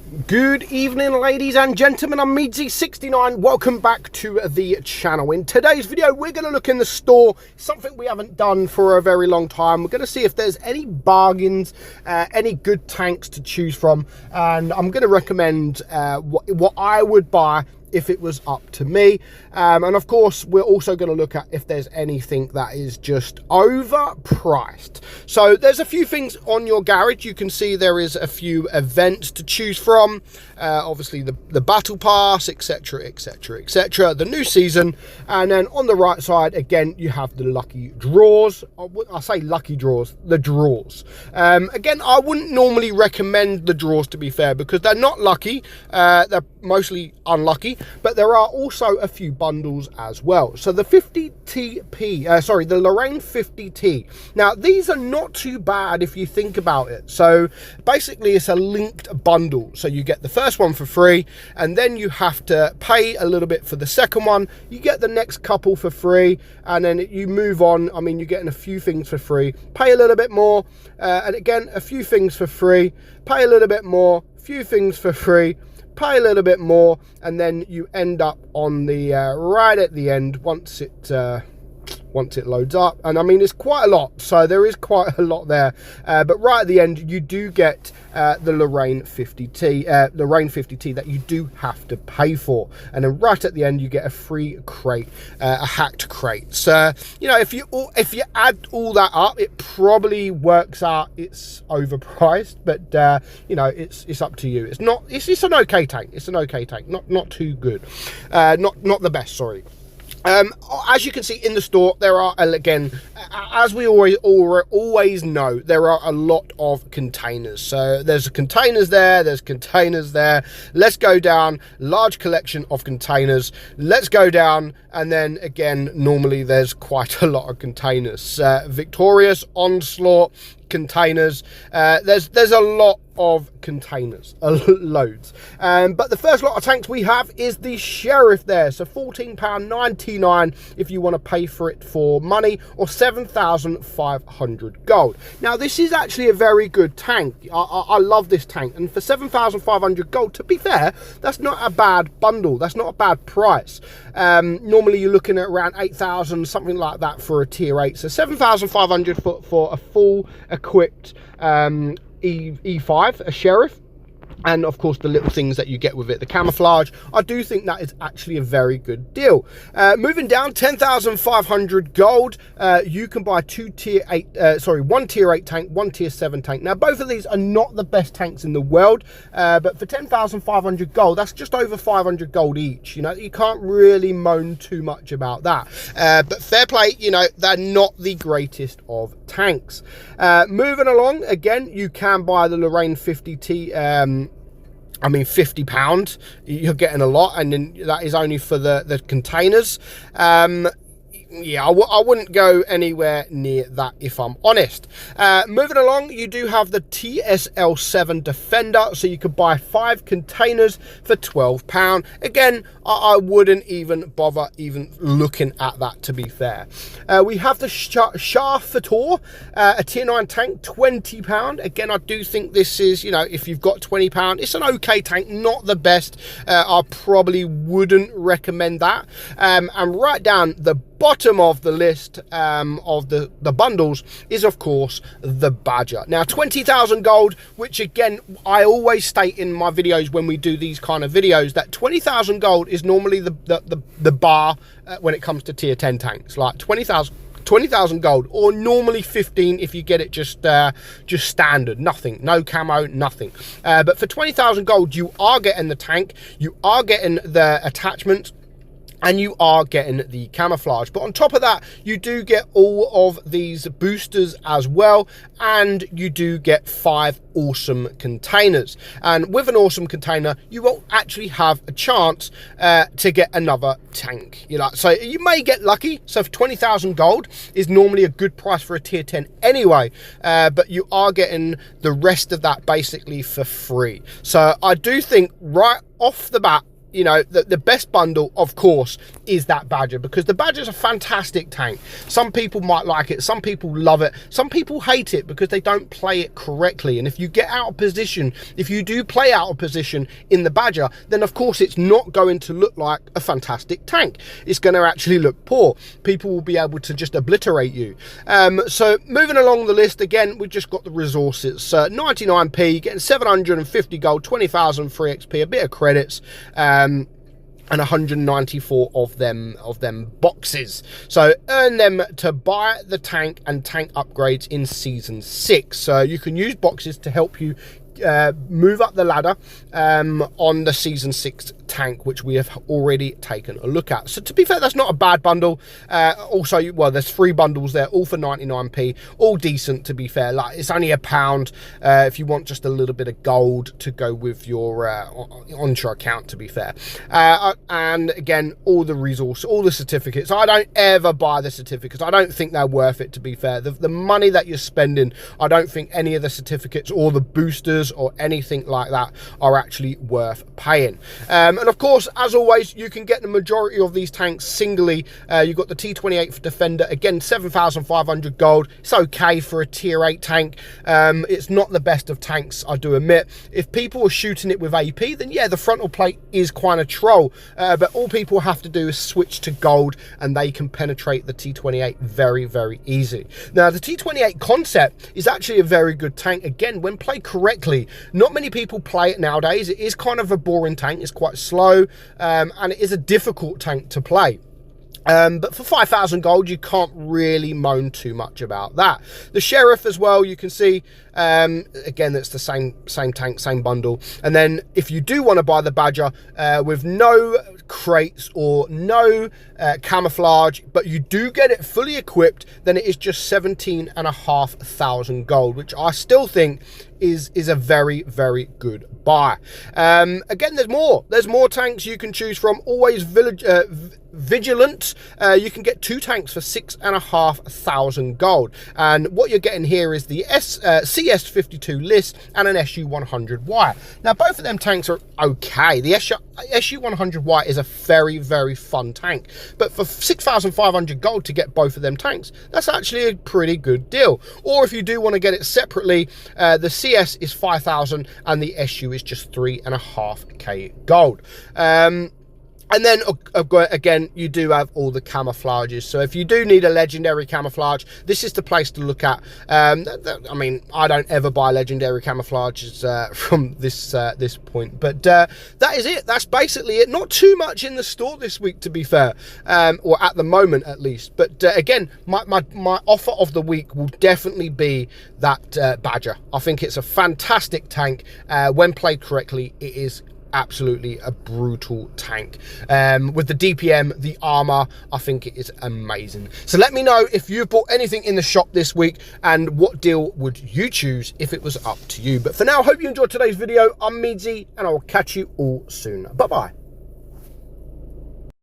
Good evening, ladies and gentlemen. I'm meadsyreplays. Welcome back to the channel. In today's video, we're going to look in the store, something we haven't done for a very long time. We're going to see if there's any bargains, any good tanks to choose from, and I'm going to recommend what I would buy if it was up to me. And of course, we're also going to look at if there's anything that is just overpriced. So there's a few things on your garage. You can see there is a few events to choose from. Obviously the battle pass, etc, etc, etc, the new season, and then on the right side again you have the lucky draws. I say lucky draws, the draws. Again, I wouldn't normally recommend the draws, to be fair, because they're not lucky. They're mostly unlucky, but there are also a few bundles as well. So the 50TP, sorry, the Lorraine 50T. Now these are not too bad if you think about it. So basically it's a linked bundle. So you get the first one for free, and then you have to pay a little bit for the second one. You get the next couple for free, and then you move on. I mean, you're getting a few things for free, pay a little bit more, and again, a few things for free, pay a little bit more, few things for free, pay a little bit more, and then you end up on the right at the end once it loads up. And I mean, it's quite a lot, so there is quite a lot there, but right at the end you do get the Lorraine 50T that you do have to pay for, and then right at the end you get a free crate, a hacked crate. So you know, if you add all that up, it probably works out it's overpriced, but you know, it's up to you. It's an okay tank. It's an okay tank, not too good, not the best, sorry. As you can see in the store, there are, again, as we always know, there are a lot of containers. So there's containers there, there's containers there. Let's go down, large collection of containers. Let's go down, and then again, normally there's quite a lot of containers. Victorious, Onslaught, containers. There's a lot of containers, loads. But the first lot of tanks we have is the Sheriff there. So £14.99 if you want to pay for it for money, or 7,500 gold. Now this is actually a very good tank. I love this tank, and for 7,500 gold, to be fair, that's not a bad bundle. That's not a bad price. Normally you're looking at around 8,000, something like that for a tier 8. So 7,500 for a full equipped E5, a Sheriff, and of course the little things that you get with it, the camouflage. I do think that is actually a very good deal. Moving down, 10,500 gold, you can buy one tier 8 tank, one tier 7 tank. Now both of these are not the best tanks in the world, but for 10,500 gold, that's just over 500 gold each. You know, you can't really moan too much about that, but fair play, you know, they're not the greatest of tanks. Moving along, again, you can buy the Lorraine 50T. I mean, £50, you're getting a lot, and then that is only for the containers. Yeah, I wouldn't go anywhere near that, if I'm honest. Moving along, you do have the TSL7 Defender, so you could buy 5 containers for £12. Again, I wouldn't even bother even looking at that, to be fair. We have the Schaffertor, a tier 9 tank, £20. Again, I do think this is, you know, if you've got £20, it's an okay tank, not the best. I probably wouldn't recommend that. And right down the bottom of the list of the bundles is, of course, the Badger. Now 20,000 gold, which again, I always state in my videos when we do these kind of videos, that 20,000 gold is normally the bar when it comes to tier 10 tanks. Like 20,000 gold, or normally 15 if you get it just standard, nothing, no camo, nothing. But for 20,000 gold, you are getting the tank, you are getting the attachment, and you are getting the camouflage. But on top of that, you do get all of these boosters as well, and you do get 5 awesome containers. And with an awesome container, you will actually have a chance to get another tank. You know, so you may get lucky. So for 20,000 gold is normally a good price for a tier 10 anyway, but you are getting the rest of that basically for free. So I do think right off the bat, you know, the best bundle, of course, is that Badger, because the Badger's a fantastic tank. Some people might like it, some people love it, some people hate it because they don't play it correctly. And if you get out of position, if you do play out of position in the Badger, then of course it's not going to look like a fantastic tank. It's going to actually look poor. People will be able to just obliterate you. So moving along the list, again, we've just got the resources. 99p, getting 750 gold, 20,000 free XP, a bit of credits, and 194 of them boxes. So earn them to buy the tank and tank upgrades in season 6. So you can use boxes to help you move up the ladder on the season 6 tank, which we have already taken a look at. So to be fair, that's not a bad bundle. Also, well, there's 3 bundles there, all for 99p, all decent, to be fair. Like, it's only £1 if you want just a little bit of gold to go with your onto your account, to be fair. And again, all the resource, all the certificates. I don't ever buy the certificates. I don't think they're worth it, to be fair. The money that you're spending, I don't think any of the certificates or the boosters or anything like that are actually worth paying. And of course, as always, you can get the majority of these tanks singly. You've got the T28 for Defender, again, 7,500 gold. It's okay for a tier 8 tank. It's not the best of tanks, I do admit. If people are shooting it with AP, then yeah, the frontal plate is quite a troll. But all people have to do is switch to gold and they can penetrate the T28 very, very easy. Now, the T28 concept is actually a very good tank. Again, when played correctly, not many people play it nowadays. It is kind of a boring tank. It's quite slow, and it is a difficult tank to play. But for 5,000 gold, you can't really moan too much about that. The Sheriff as well, you can see, again, it's the same tank, same bundle. And then if you do want to buy the Badger with no crates or no camouflage, but you do get it fully equipped, then it is just 17,500 gold, which I still think is a very, very good buy. Again, there's more tanks you can choose from. Always vigilant. You can get 2 tanks for 6,500 gold, and what you're getting here is the CS52 list and an SU100Y. Now, both of them tanks are okay. The SU100Y is a very, very fun tank, but for 6,500 gold to get both of them tanks, that's actually a pretty good deal. Or if you do want to get it separately, the CS is 5,000 and the SU is just 3.5k gold. And then, again, you do have all the camouflages. So if you do need a legendary camouflage, this is the place to look at. I mean, I don't ever buy legendary camouflages from this point. But that is it. That's basically it. Not too much in the store this week, to be fair. Or at the moment, at least. But again, my offer of the week will definitely be that Badger. I think it's a fantastic tank. When played correctly, it is absolutely a brutal tank. With the DPM, the armor, I think it is amazing. So let me know if you've bought anything in the shop this week and what deal would you choose if it was up to you. But for now, I hope you enjoyed today's video. I'm Meadsy and I'll catch you all soon. Bye bye.